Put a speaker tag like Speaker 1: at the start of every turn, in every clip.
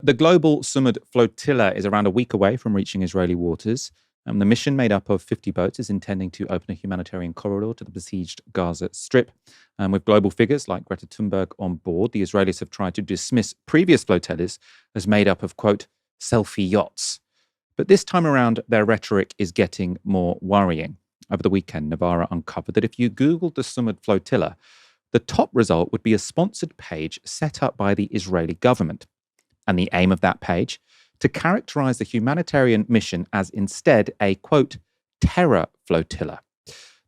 Speaker 1: The global Sumud flotilla is around a week away from reaching Israeli waters. The mission, made up of 50 boats, is intending to open a humanitarian corridor to the besieged Gaza Strip. With global figures like Greta Thunberg on board, the Israelis have tried to dismiss previous flotillas as made up of, quote, selfie yachts. But this time around, their rhetoric is getting more worrying. Over the weekend, Novara uncovered that if you Googled the Sumud flotilla, the top result would be a sponsored page set up by the Israeli government. And the aim of that page? To characterize the humanitarian mission as instead a, quote, terror flotilla.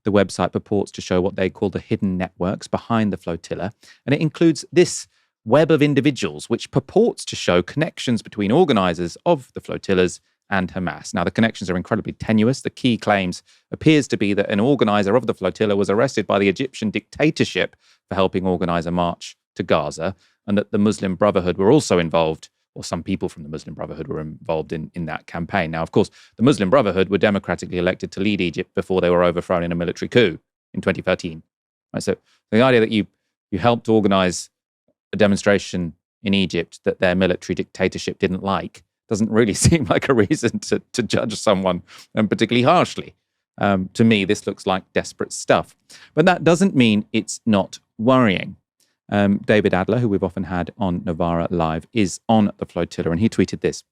Speaker 1: The website purports to show what they call the hidden networks behind the flotilla, and it includes this web of individuals, which purports to show connections between organizers of the flotillas and Hamas. Now, the connections are incredibly tenuous. The key claims appears to be that an organizer of the flotilla was arrested by the Egyptian dictatorship for helping organize a march to Gaza, and that the Muslim Brotherhood were also involved, or some people from the Muslim Brotherhood were involved in that campaign. Now, of course, the Muslim Brotherhood were democratically elected to lead Egypt before they were overthrown in a military coup in 2013. Right, so the idea that you helped organize a demonstration in Egypt that their military dictatorship didn't like doesn't really seem like a reason to judge someone particularly harshly. To me, this looks like desperate stuff. But that doesn't mean it's not worrying. David Adler, who we've often had on Novara Live, is on the flotilla, and he tweeted this.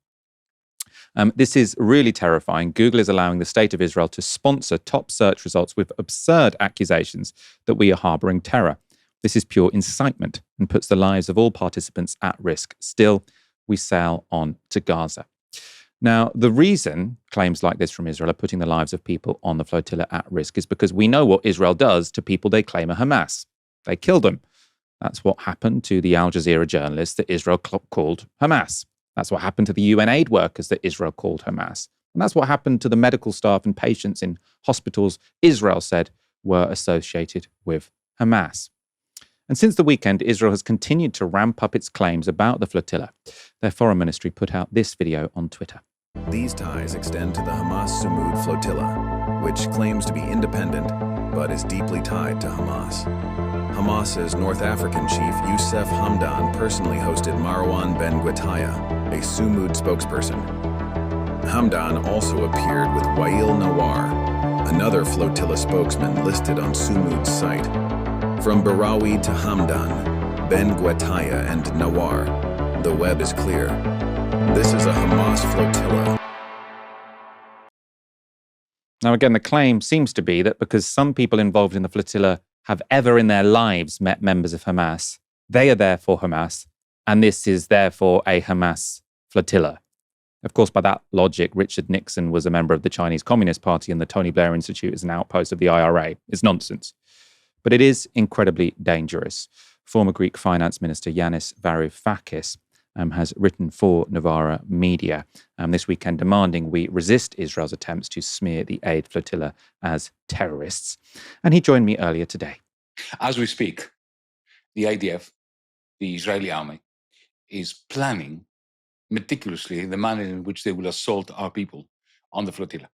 Speaker 1: This is really terrifying. Google is allowing the state of Israel to sponsor top search results with absurd accusations that we are harboring terror. This is pure incitement and puts the lives of all participants at risk. Still, we sail on to Gaza. Now, the reason claims like this from Israel are putting the lives of people on the flotilla at risk is because we know what Israel does to people they claim are Hamas. They kill them. That's what happened to the Al Jazeera journalists that Israel called Hamas. That's what happened to the UN aid workers that Israel called Hamas. And that's what happened to the medical staff and patients in hospitals Israel said were associated with Hamas. And since the weekend, Israel has continued to ramp up its claims about the flotilla. Their foreign ministry put out this video on Twitter.
Speaker 2: These ties extend to the Hamas Sumud flotilla, which claims to be independent but is deeply tied to Hamas. Hamas's North African chief Youssef Hamdan personally hosted Marwan Ben Guettaya, a Sumud spokesperson. Hamdan also appeared with Wael Nawar, another flotilla spokesman listed on Sumud's site. From Barawi to Hamdan, Ben Guettaya and Nawar, the web is clear. This is a Hamas flotilla.
Speaker 1: Now, again, the claim seems to be that because some people involved in the flotilla have ever in their lives met members of Hamas, they are therefore Hamas, and this is therefore a Hamas flotilla. Of course, by that logic, Richard Nixon was a member of the Chinese Communist Party and the Tony Blair Institute is an outpost of the IRA. It's nonsense. But it is incredibly dangerous. Former Greek finance minister Yanis Varoufakis has written for Novara Media this weekend demanding we resist Israel's attempts to smear the aid flotilla as terrorists. And he joined me earlier today.
Speaker 3: As we speak, the IDF, the Israeli army, is planning meticulously the manner in which they will assault our people on the flotilla.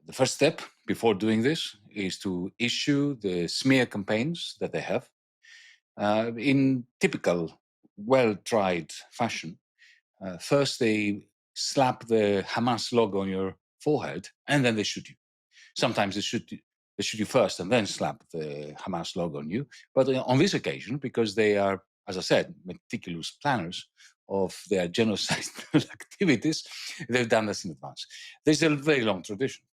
Speaker 3: The first step before doing this is to issue the smear campaigns that they have in typical, well-tried fashion. First, they slap the Hamas logo on your forehead, and then they shoot you. Sometimes they shoot you first and then slap the Hamas logo on you. But on this occasion, because they are, as I said, meticulous planners of their genocidal activities, they've done this in advance. There's a very long tradition.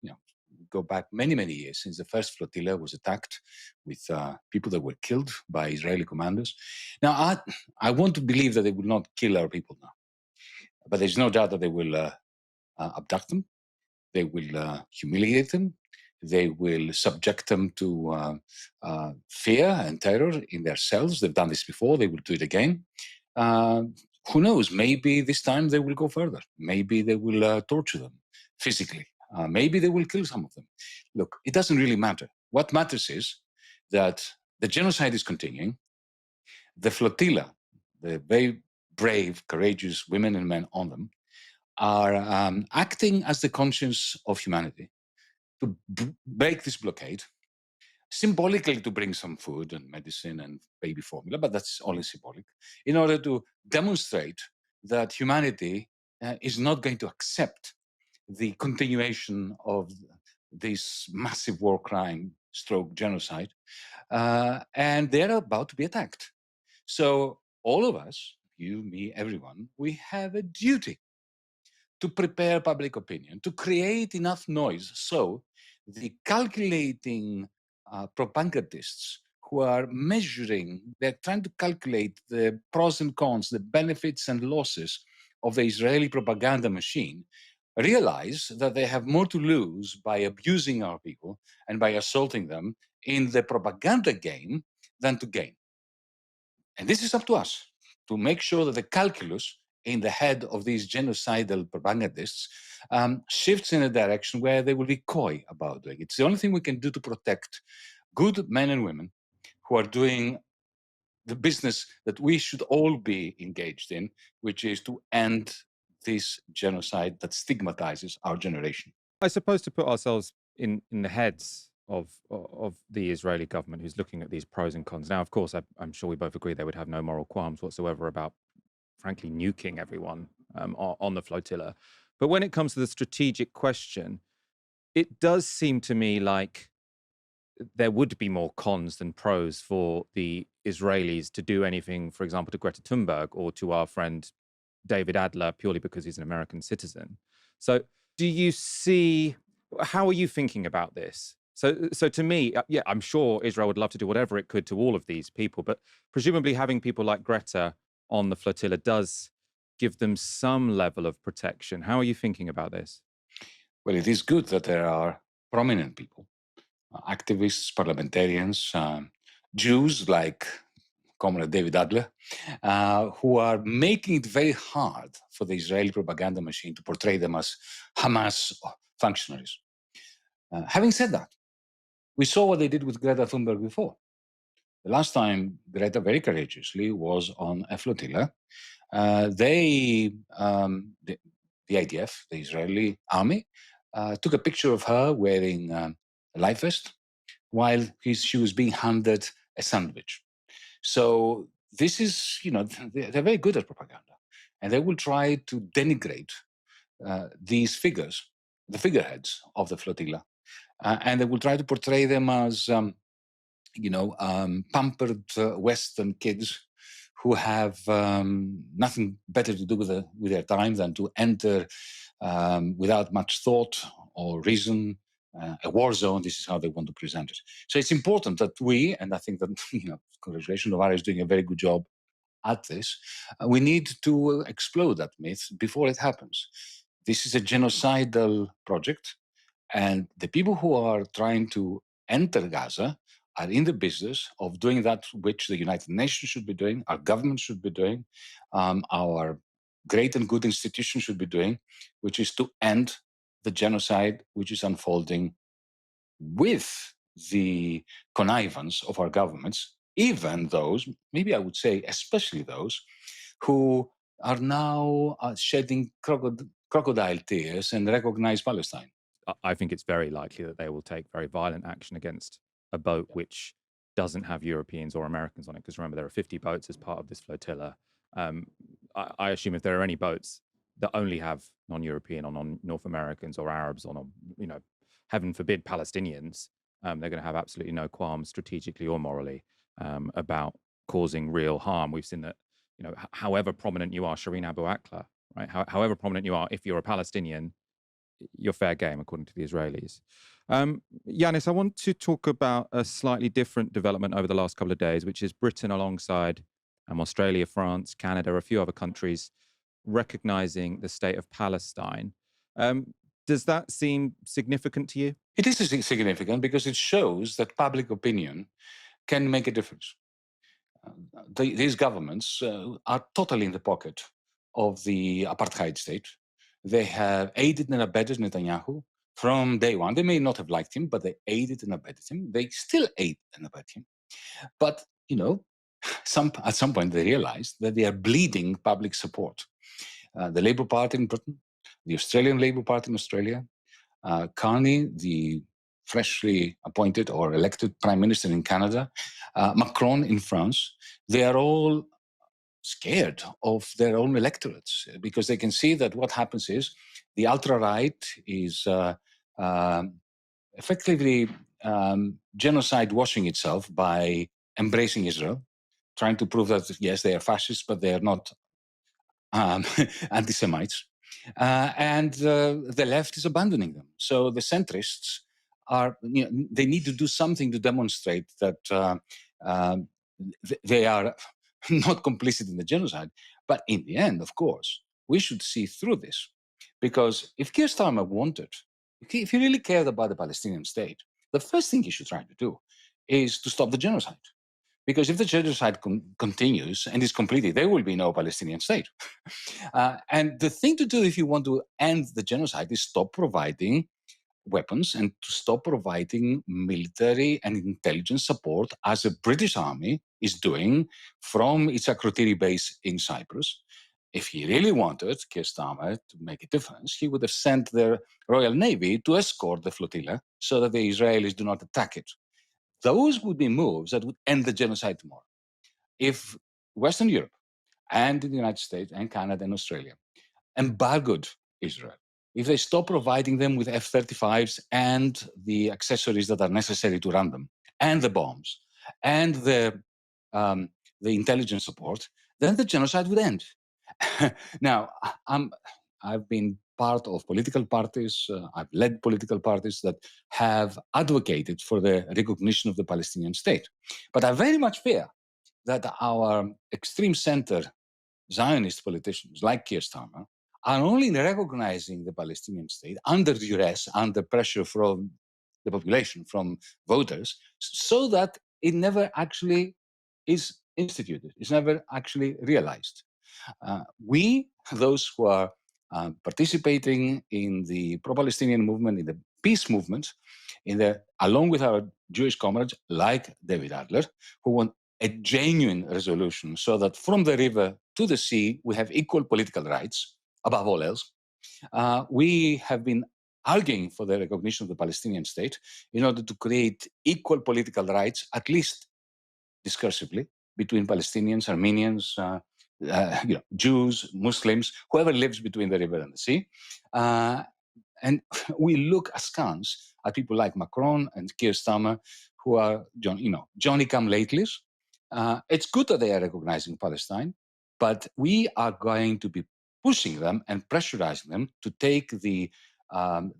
Speaker 3: Go back many, many years since the first flotilla was attacked with people that were killed by Israeli commandos. Now, I want to believe that they will not kill our people now. But there's no doubt that they will abduct them. They will humiliate them. They will subject them to fear and terror in their cells. They've done this before. They will do it again. Who knows? Maybe this time they will go further. Maybe they will torture them physically. Maybe they will kill some of them. Look, it doesn't really matter. What matters is that the genocide is continuing. The flotilla, the very brave, courageous women and men on them, are acting as the conscience of humanity to break this blockade, symbolically to bring some food and medicine and baby formula, but that's only symbolic, in order to demonstrate that humanity is not going to accept the continuation of this massive war crime stroke genocide, and they're about to be attacked. So all of us, you, me, everyone, we have a duty to prepare public opinion, to create enough noise so the calculating propagandists who are measuring, they're trying to calculate the pros and cons, the benefits and losses of the Israeli propaganda machine, realize that they have more to lose by abusing our people and by assaulting them in the propaganda game than to gain. And this is up to us to make sure that the calculus in the head of these genocidal propagandists shifts in a direction where they will be coy about doing it. It's the only thing we can do to protect good men and women who are doing the business that we should all be engaged in, which is to end this genocide that stigmatizes our generation.
Speaker 1: I suppose to put ourselves in the heads of the Israeli government who's looking at these pros and cons. Now, of course, I'm sure we both agree they would have no moral qualms whatsoever about, frankly, nuking everyone on the flotilla. But when it comes to the strategic question, it does seem to me like there would be more cons than pros for the Israelis to do anything, for example, to Greta Thunberg or to our friend David Adler, purely because he's an American citizen. So do you see, how are you thinking about this? So to me, yeah, I'm sure Israel would love to do whatever it could to all of these people, but presumably having people like Greta on the flotilla does give them some level of protection. How are you thinking about this?
Speaker 3: Well, it is good that there are prominent people, activists, parliamentarians, Jews like Comrade David Adler, who are making it very hard for the Israeli propaganda machine to portray them as Hamas functionaries. Having said that, we saw what they did with Greta Thunberg before. The last time Greta very courageously was on a flotilla, the IDF, the Israeli army, took a picture of her wearing a life vest while she was being handed a sandwich. So this is, they're very good at propaganda, and they will try to denigrate these figures, the figureheads of the flotilla, and they will try to portray them as, pampered Western kids who have nothing better to do with their time than to enter without much thought or reason a war zone. This is how they want to present it. So it's important that we, and I think that, congratulations, Novara is doing a very good job at this, we need to explode that myth before it happens. This is a genocidal project, and the people who are trying to enter Gaza are in the business of doing that which the United Nations should be doing, our government should be doing, our great and good institutions should be doing, which is to end the genocide which is unfolding with the connivance of our governments, even those, maybe I would say especially those, who are now shedding crocodile tears and recognize Palestine.
Speaker 1: I think it's very likely that they will take very violent action against a boat which doesn't have Europeans or Americans on it. Because remember, there are 50 boats as part of this flotilla. I assume if there are any boats that only have non-European or non-North Americans or Arabs on, or, heaven forbid, Palestinians, they're going to have absolutely no qualms strategically or morally about causing real harm. We've seen that, however prominent you are, Shireen Abu Akleh, right? However prominent you are, if you're a Palestinian, you're fair game, according to the Israelis. Yanis, I want to talk about a slightly different development over the last couple of days, which is Britain alongside Australia, France, Canada, a few other countries recognizing the state of Palestine. Does that seem significant to you?
Speaker 3: It is significant because it shows that public opinion can make a difference. These governments are totally in the pocket of the apartheid state. They have aided and abetted Netanyahu from day one. They may not have liked him, but they aided and abetted him. They still aid and abet him. But, at some point they realized that they are bleeding public support. The Labour Party in Britain, the Australian Labour Party in Australia, Carney, the freshly appointed or elected Prime Minister in Canada, Macron in France, they are all scared of their own electorates because they can see that what happens is the ultra-right is effectively genocide washing itself by embracing Israel, trying to prove that, yes, they are fascists, but they are not anti-Semites. And the left is abandoning them. So the centrists they need to do something to demonstrate that they are not complicit in the genocide. But in the end, of course, we should see through this. Because if Keir Starmer wanted, if he really cared about the Palestinian state, the first thing he should try to do is to stop the genocide. Because if the genocide continues and is completed, there will be no Palestinian state. And the thing to do if you want to end the genocide is stop providing weapons and to stop providing military and intelligence support as the British Army is doing from its Akrotiri base in Cyprus. If he really wanted Keir Starmer to make a difference, he would have sent the Royal Navy to escort the flotilla so that the Israelis do not attack it. Those would be moves that would end the genocide tomorrow. If Western Europe and the United States and Canada and Australia embargoed Israel, if they stop providing them with F-35s and the accessories that are necessary to run them, and the bombs, and the intelligence support, then the genocide would end. Now, I've been part of political parties, I've led political parties that have advocated for the recognition of the Palestinian state. But I very much fear that our extreme center Zionist politicians like Keir Starmer are only recognizing the Palestinian state under duress, under pressure from the population, from voters, so that it never actually is instituted, it's never actually realized. We, those who are participating in the pro-Palestinian movement, in the peace movement, along with our Jewish comrades like David Adler, who want a genuine resolution so that from the river to the sea, we have equal political rights, above all else. We have been arguing for the recognition of the Palestinian state in order to create equal political rights, at least discursively, between Palestinians, Armenians, Jews, Muslims, whoever lives between the river and the sea. And we look askance at people like Macron and Keir Starmer, who are, Johnny-come-latelys. It's good that they are recognizing Palestine, but we are going to be pushing them and pressurizing them to take the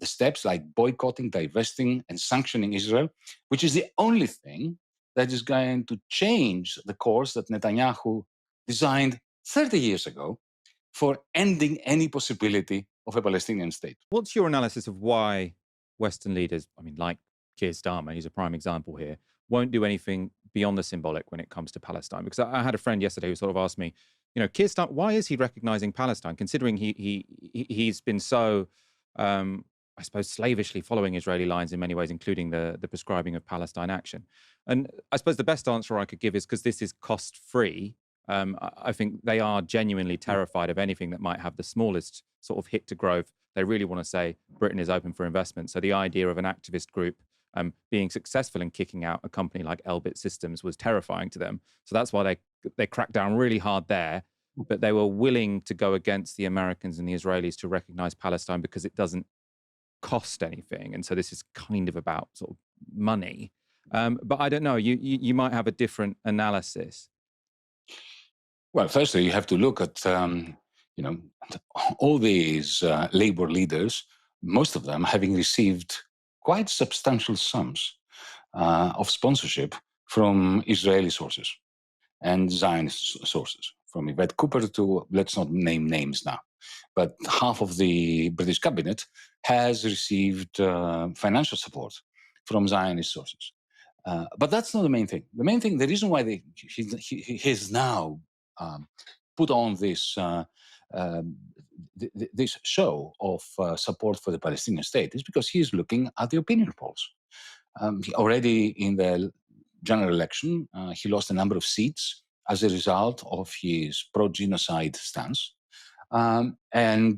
Speaker 3: steps like boycotting, divesting, and sanctioning Israel, which is the only thing that is going to change the course that Netanyahu designed 30 years ago for ending any possibility of a Palestinian state.
Speaker 1: What's your analysis of why Western leaders, like Keir Starmer, he's a prime example here, won't do anything beyond the symbolic when it comes to Palestine? Because I had a friend yesterday who sort of asked me, Keir Starmer, why is he recognizing Palestine, considering he's been so, I suppose, slavishly following Israeli lines in many ways, including the prescribing of Palestine action? And I suppose the best answer I could give is because this is cost-free. I think they are genuinely terrified of anything that might have the smallest sort of hit to growth. They really want to say Britain is open for investment. So the idea of an activist group being successful in kicking out a company like Elbit Systems was terrifying to them. So that's why they cracked down really hard there. But they were willing to go against the Americans and the Israelis to recognize Palestine because it doesn't cost anything. And so this is kind of about sort of money. But I don't know, you might have a different analysis.
Speaker 3: Well, firstly, you have to look at, all these labor leaders, most of them having received quite substantial sums of sponsorship from Israeli sources and Zionist sources, from Yvette Cooper to, let's not name names now, but half of the British cabinet has received financial support from Zionist sources. But that's not the main thing. The main thing, the reason why he's now put on this this show of support for the Palestinian state is because he is looking at the opinion polls. Already in the general election, he lost a number of seats as a result of his pro-genocide stance. And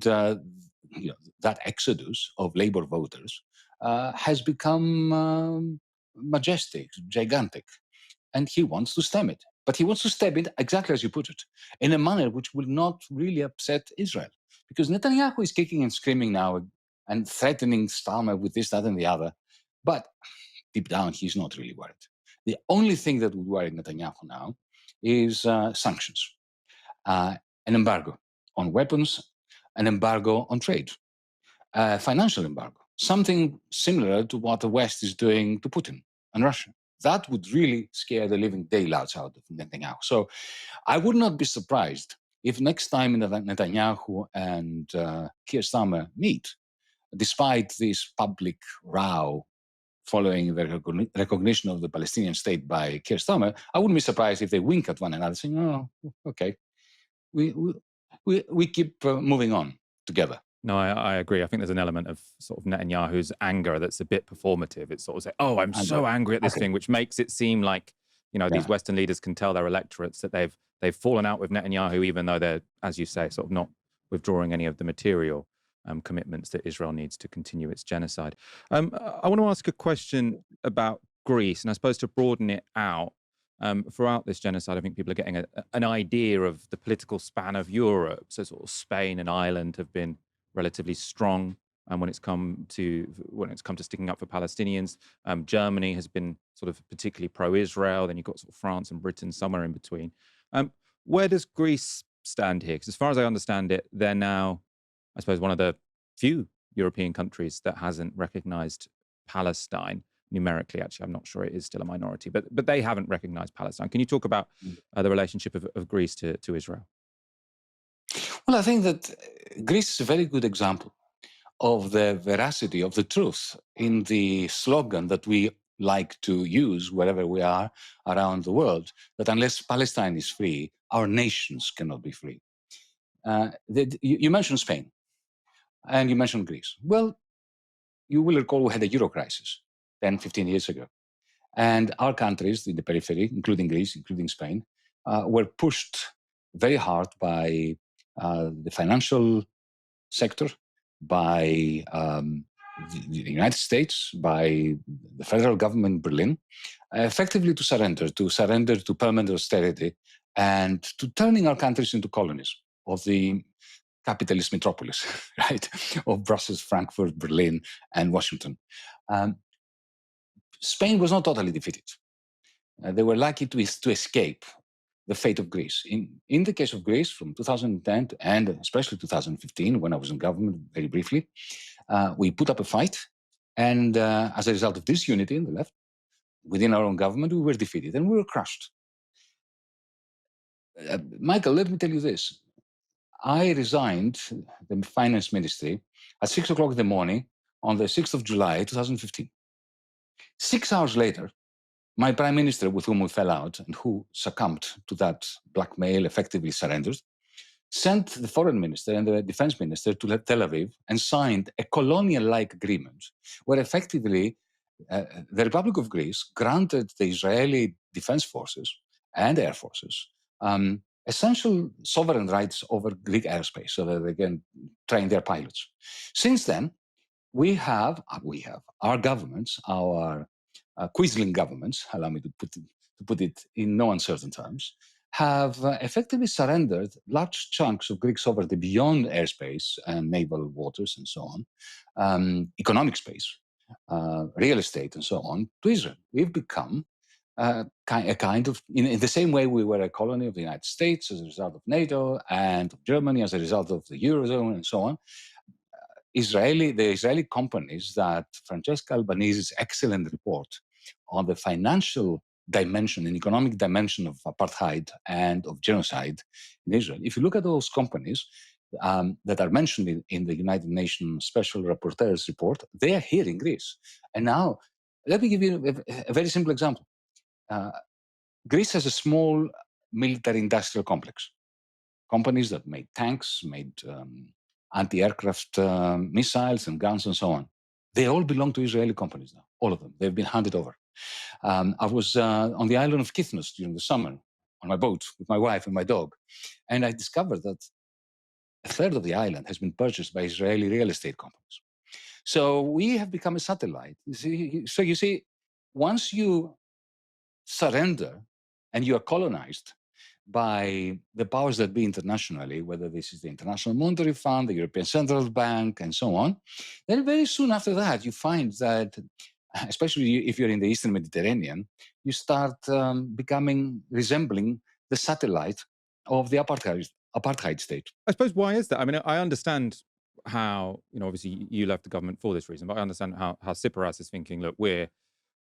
Speaker 3: that exodus of labor voters has become majestic, gigantic, and he wants to stem it. But he wants to step in, exactly as you put it, in a manner which will not really upset Israel. Because Netanyahu is kicking and screaming now and threatening Starmer with this, that, and the other. But deep down, he's not really worried. The only thing that would worry Netanyahu now is sanctions, an embargo on weapons, an embargo on trade, financial embargo, something similar to what the West is doing to Putin and Russia. That would really scare the living daylights out of Netanyahu. So I would not be surprised if next time Netanyahu and Keir Starmer meet, despite this public row following the recognition of the Palestinian state by Keir Starmer, I wouldn't be surprised if they wink at one another, saying, "Oh, okay, we keep moving on together."
Speaker 1: No, I agree. I think there's an element of sort of Netanyahu's anger that's a bit performative. It's sort of say, "Oh, I'm so angry at this thing," which makes it seem like these Western leaders can tell their electorates that they've fallen out with Netanyahu, even though they're, as you say, sort of not withdrawing any of the material commitments that Israel needs to continue its genocide. I want to ask a question about Greece, and I suppose to broaden it out. Throughout this genocide, I think people are getting an idea of the political span of Europe. So sort of Spain and Ireland have been relatively strong when it's come to sticking up for Palestinians. Germany has been sort of particularly pro-Israel. Then you've got sort of France and Britain somewhere in between. Where does Greece stand here? Because as far as I understand it, they're now, I suppose, one of the few European countries that hasn't recognized Palestine numerically. Actually, I'm not sure it is still a minority, but they haven't recognized Palestine. Can you talk about the relationship of Greece to Israel?
Speaker 3: Well, I think that Greece is a very good example of the veracity, of the truth in the slogan that we like to use wherever we are around the world, that unless Palestine is free, our nations cannot be free. You mentioned Spain and you mentioned Greece. Well, you will recall we had a Euro crisis 10, 15 years ago. And our countries in the periphery, including Greece, including Spain, were pushed very hard by the financial sector, by the United States, by the federal government in Berlin, effectively to surrender to permanent austerity and to turning our countries into colonies of the capitalist metropolis, right, of Brussels, Frankfurt, Berlin, and Washington. Spain was not totally defeated. They were lucky to escape the fate of Greece. In the case of Greece, from 2010 and especially 2015, when I was in government very briefly, we put up a fight. And as a result of disunity in the left, within our own government, we were defeated and we were crushed. Michael, let me tell you this. I resigned the finance ministry at 6 o'clock in the morning on the 6th of July, 2015. 6 hours later, my prime minister, with whom we fell out and who succumbed to that blackmail, effectively surrendered, sent the foreign minister and the defense minister to Tel Aviv and signed a colonial-like agreement where effectively the Republic of Greece granted the Israeli defense forces and air forces essential sovereign rights over Greek airspace so that they can train their pilots. Since then, we have our governments, our Quisling governments, allow me to put it in no uncertain terms, have effectively surrendered large chunks of Greek sovereignty beyond airspace and naval waters and so on, economic space, real estate and so on, to Israel. We've become a kind of, in the same way we were a colony of the United States as a result of NATO and of Germany as a result of the Eurozone and so on. The Israeli companies that Francesca Albanese's excellent report on the financial dimension and economic dimension of apartheid and of genocide in Israel, if you look at those companies that are mentioned in the United Nations Special Rapporteur's report, they are here in Greece. And now, let me give you a very simple example. Greece has a small military-industrial complex. Companies that made tanks, made anti-aircraft missiles and guns and so on. They all belong to Israeli companies now, all of them. They've been handed over. I was on the island of Kythnos during the summer on my boat with my wife and my dog, and I discovered that a third of the island has been purchased by Israeli real estate companies. So we have become a satellite. So you see, once you surrender and you are colonized by the powers that be internationally, whether this is the International Monetary Fund, the European Central Bank, and so on, then very soon after that, you find that, especially if you're in the Eastern Mediterranean, you start resembling the satellite of the apartheid state.
Speaker 1: I suppose, why is that? I mean, I understand how, obviously you left the government for this reason, but I understand how Tsipras is thinking, look, we're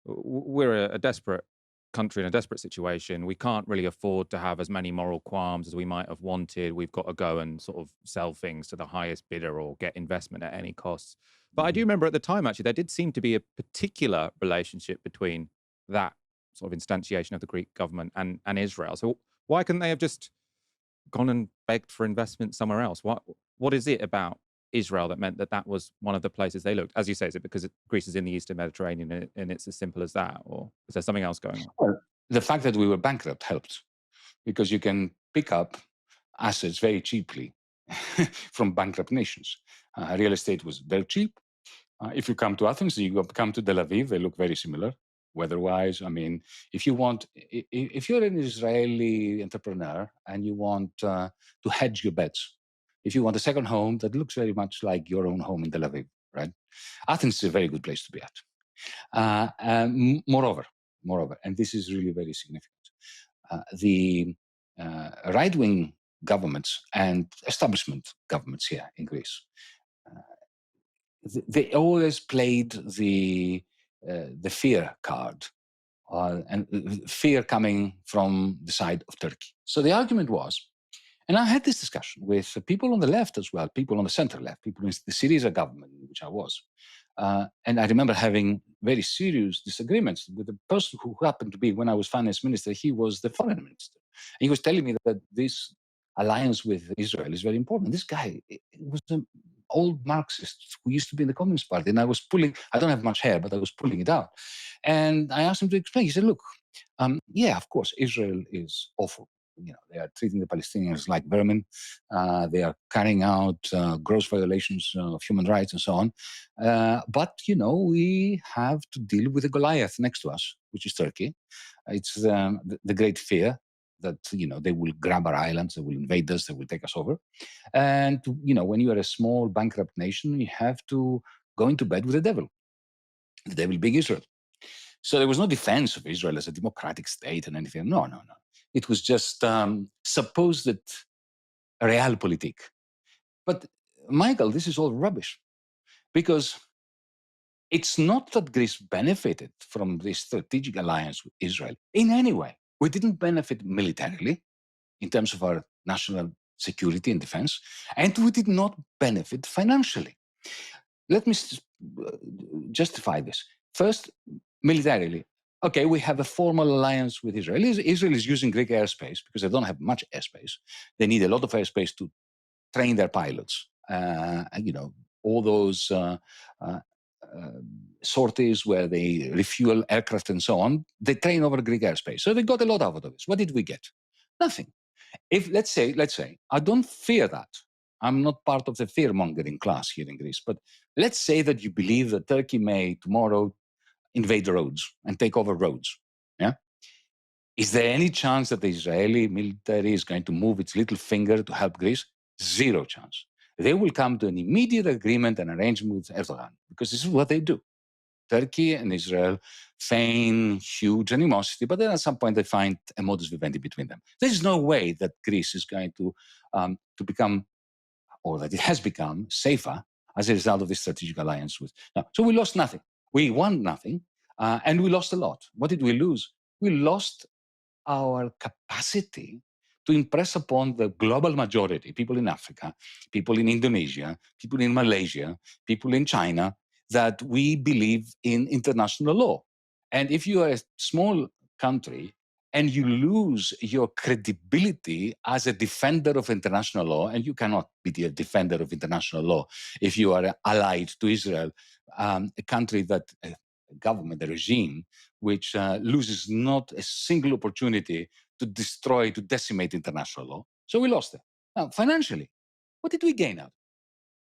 Speaker 1: a desperate country in a desperate situation. We can't really afford to have as many moral qualms as we might have wanted. We've got to go and sort of sell things to the highest bidder or get investment at any costs. But I do remember at the time, actually, there did seem to be a particular relationship between that sort of instantiation of the Greek government and Israel. So why couldn't they have just gone and begged for investment somewhere else? What is it about Israel that meant that was one of the places they looked? As you say, is it because Greece is in the Eastern Mediterranean and it's as simple as that? Or is there something else going on?
Speaker 3: Well, the fact that we were bankrupt helped, because you can pick up assets very cheaply from bankrupt nations. Real estate was very cheap. If you come to Athens, you come to Tel Aviv, they look very similar weather-wise. I mean, if you're an Israeli entrepreneur and you want to hedge your bets, if you want a second home that looks very much like your own home in Tel Aviv, right? Athens is a very good place to be at. Moreover, and this is really very significant, the right-wing governments and establishment governments here in Greece, they always played the fear card, and fear coming from the side of Turkey. So the argument was, and I had this discussion with people on the left as well, people on the center left, people in the Syriza government, in which I was. And I remember having very serious disagreements with the person who happened to be, when I was finance minister, he was the foreign minister. And he was telling me that this alliance with Israel is very important. This guy was an old Marxist who used to be in the Communist Party. And I don't have much hair, but I was pulling it out. And I asked him to explain. He said, look, yeah, of course, Israel is awful. They are treating the Palestinians like vermin. They are carrying out gross violations of human rights and so on. But, we have to deal with the Goliath next to us, which is Turkey. It's the great fear that, they will grab our islands, they will invade us, they will take us over. And, when you are a small bankrupt nation, you have to go into bed with the devil being Israel. So there was no defense of Israel as a democratic state and anything. No. It was just supposed realpolitik. But, Michael, this is all rubbish. Because it's not that Greece benefited from this strategic alliance with Israel in any way. We didn't benefit militarily in terms of our national security and defense, and we did not benefit financially. Let me justify this. First, militarily. Okay, we have a formal alliance with Israel. Israel is using Greek airspace because they don't have much airspace. They need a lot of airspace to train their pilots. All those sorties where they refuel aircraft and so on, they train over Greek airspace. So they got a lot out of this. What did we get? Nothing. If let's say, I don't fear that. I'm not part of the fear-mongering class here in Greece, but let's say that you believe that Turkey may tomorrow invade Rhodes and take over Rhodes. Yeah? Is there any chance that the Israeli military is going to move its little finger to help Greece? Zero chance. They will come to an immediate agreement and arrangement with Erdogan, because this is what they do. Turkey and Israel feign huge animosity, but then at some point they find a modus vivendi between them. There is no way that Greece is going to become, or that it has become, safer as a result of this strategic alliance with. Now, so we lost nothing. We won nothing, and we lost a lot. What did we lose? We lost our capacity to impress upon the global majority, people in Africa, people in Indonesia, people in Malaysia, people in China, that we believe in international law. And if you are a small country and you lose your credibility as a defender of international law, and you cannot be a defender of international law if you are allied to Israel, a country that, a government, a regime, which loses not a single opportunity to destroy, to decimate international law. So we lost it. Now, financially, what did we gain out?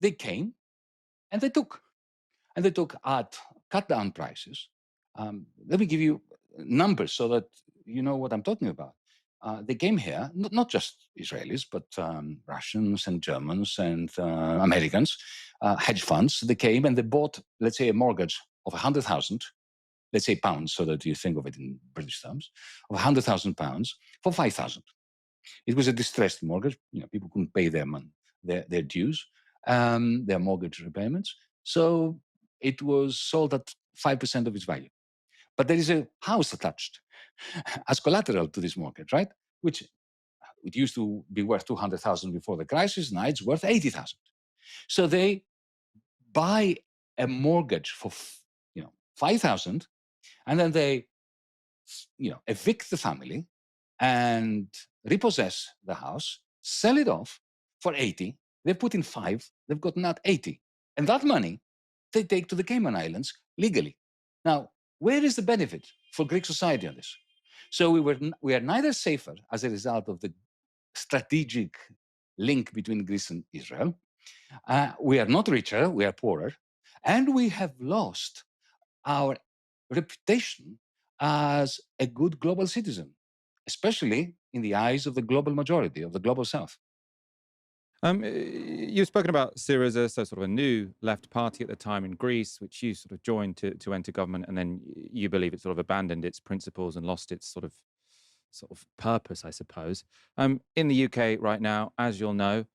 Speaker 3: They came and they took. And they took at cut down prices. Let me give you numbers so that you know what I'm talking about. They came here, not just Israelis, but Russians and Germans and Americans, hedge funds. They came and they bought, let's say, a mortgage of 100,000, let's say pounds, so that you think of it in British terms, of 100,000 pounds for 5,000. It was a distressed mortgage. People couldn't pay their money, their dues, their mortgage repayments. So it was sold at 5% of its value. But there is a house attached as collateral to this mortgage, right? Which it used to be worth 200,000 before the crisis. Now it's worth 80,000. So they buy a mortgage for 5,000, and then they evict the family and repossess the house, sell it off for 80. They've put in 5. They've gotten out 80, and that money they take to the Cayman Islands legally. Now, where is the benefit for Greek society on this? So we are neither safer as a result of the strategic link between Greece and Israel. We are not richer, we are poorer, and we have lost our reputation as a good global citizen, especially in the eyes of the global majority, of the global south.
Speaker 1: You've spoken about Syriza, so sort of a new left party at the time in Greece, which you sort of joined to enter government, and then you believe it sort of abandoned its principles and lost its sort of purpose, I suppose. In the UK right now, as you'll know,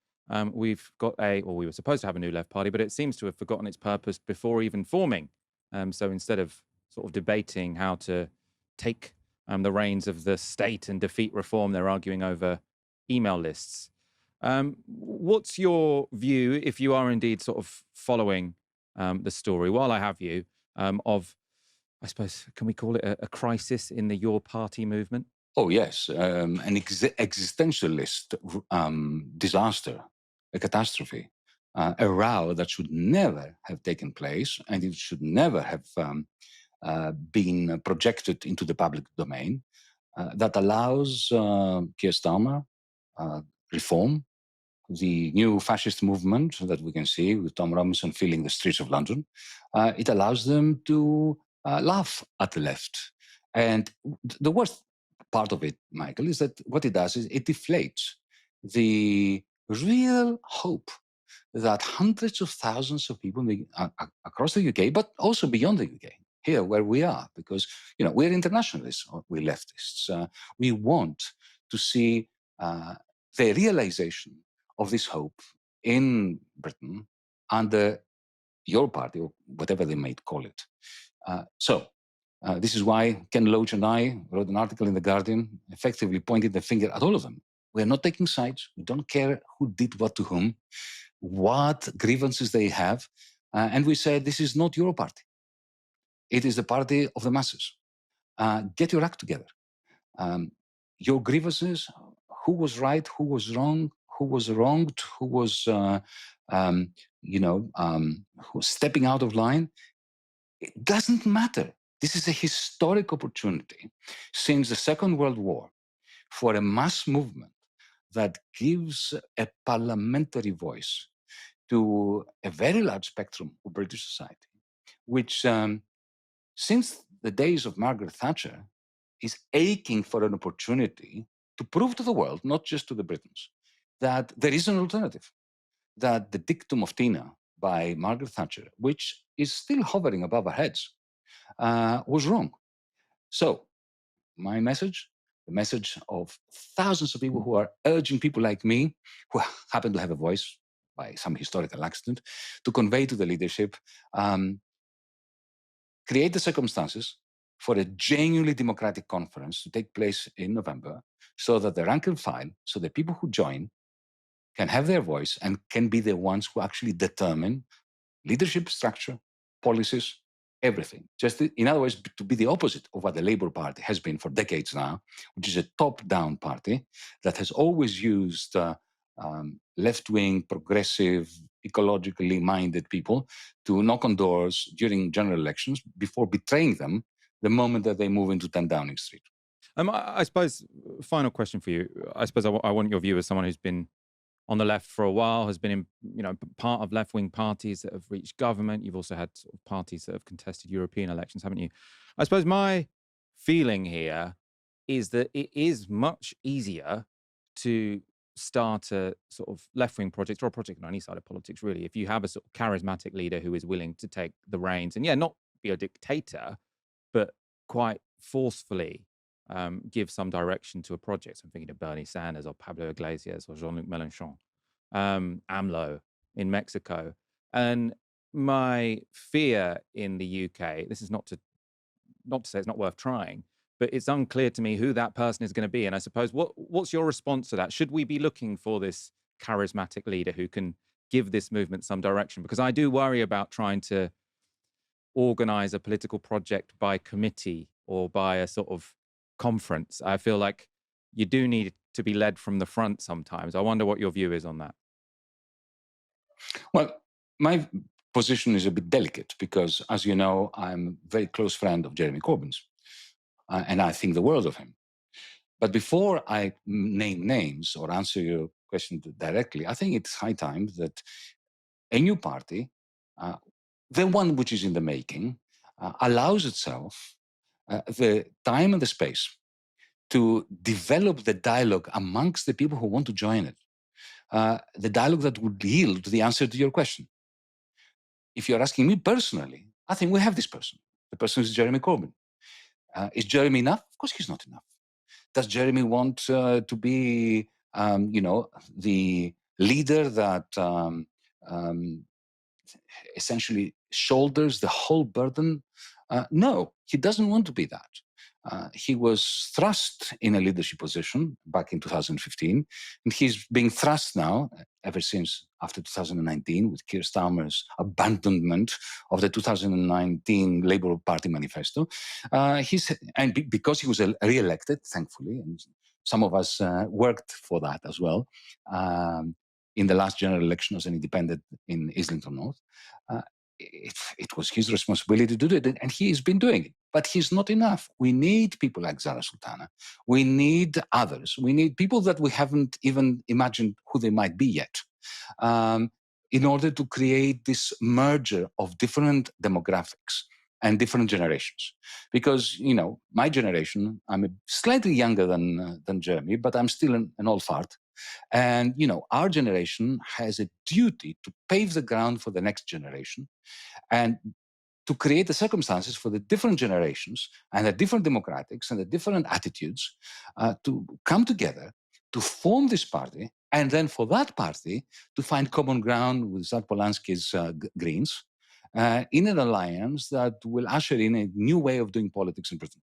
Speaker 1: we've got we were supposed to have a new left party, but it seems to have forgotten its purpose before even forming. So instead of sort of debating how to take the reins of the state and defeat reform, they're arguing over email lists. What's your view, if you are indeed sort of following the story, while I have you, of, I suppose, can we call it a crisis in the Your Party movement?
Speaker 3: Oh, yes, an existentialist disaster, a catastrophe, a row that should never have taken place, and it should never have been projected into the public domain, that allows Keir Starmer reform, the new fascist movement that we can see with Tom Robinson filling the streets of London. It allows them to laugh at the left. And the worst part of it, Michael, is that what it does is it deflates the real hope that hundreds of thousands of people across the UK, but also beyond the UK, here where we are, because we're internationalists, we're leftists. We want to see the realization of this hope in Britain under your party, or whatever they might call it. So this is why Ken Loach and I wrote an article in The Guardian, effectively pointing the finger at all of them. We're not taking sides. We don't care who did what to whom, what grievances they have. And we said, this is not your party. It is the party of the masses. Get your act together. Your grievances, who was right, who was wrong, who was wronged, who was, who was stepping out of line, it doesn't matter. This is a historic opportunity since the Second World War for a mass movement that gives a parliamentary voice to a very large spectrum of British society, which since the days of Margaret Thatcher is aching for an opportunity to prove to the world, not just to the Britons, that there is an alternative, that the dictum of Tina by Margaret Thatcher, which is still hovering above our heads, was wrong. So my message, the message of thousands of people who are urging people like me, who happen to have a voice by some historical accident, to convey to the leadership, create the circumstances for a genuinely democratic conference to take place in November, so that the rank and file, so the people who join can have their voice and can be the ones who actually determine leadership structure, policies, everything. Just in other words, to be the opposite of what the Labour Party has been for decades now, which is a top-down party that has always used left-wing, progressive, ecologically minded people to knock on doors during general elections before betraying them the moment that they move into 10 Downing Street.
Speaker 1: I suppose, final question for you. I suppose I want your view as someone who's been on the left for a while, has been in, part of left-wing parties that have reached government. You've also had sort of parties that have contested European elections, haven't you? I suppose my feeling here is that it is much easier to start a sort of left-wing project or a project on any side of politics, really, if you have a sort of charismatic leader who is willing to take the reins and, yeah, not be a dictator, but quite forcefully give some direction to a project. I'm thinking of Bernie Sanders or Pablo Iglesias or Jean-Luc Mélenchon, AMLO in Mexico. And my fear in the UK, this is not to say it's not worth trying, but it's unclear to me who that person is going to be. And I suppose what's your response to that? Should we be looking for this charismatic leader who can give this movement some direction? Because I do worry about trying to organize a political project by committee or by a sort of conference. I feel like you do need to be led from the front sometimes. I wonder what your view is on that.
Speaker 3: Well, my position is a bit delicate because, as you know, I'm a very close friend of Jeremy Corbyn's, and I think the world of him. But before I name names or answer your question directly, I think it's high time that a new party, the one which is in the making, allows itself the time and the space to develop the dialogue amongst the people who want to join it, the dialogue that would yield the answer to your question. If you're asking me personally, I think we have this person. The person is Jeremy Corbyn. Is Jeremy enough? Of course he's not enough. Does Jeremy want to be, the leader that essentially shoulders the whole burden? No, he doesn't want to be that. He was thrust in a leadership position back in 2015, and he's being thrust now, ever since after 2019, with Keir Starmer's abandonment of the 2019 Labour Party manifesto. Because he was re-elected, thankfully, and some of us worked for that as well, in the last general election as an independent in Islington North. It was his responsibility to do it, and he has been doing it. But he's not enough. We need people like Zara Sultana. We need others. We need people that we haven't even imagined who they might be yet, in order to create this merger of different demographics and different generations. Because, my generation, I'm slightly younger than Jeremy, but I'm still an old fart. And, our generation has a duty to pave the ground for the next generation and to create the circumstances for the different generations and the different democratics and the different attitudes to come together to form this party, and then for that party to find common ground with Zad Polanski's Greens in an alliance that will usher in a new way of doing politics in Britain.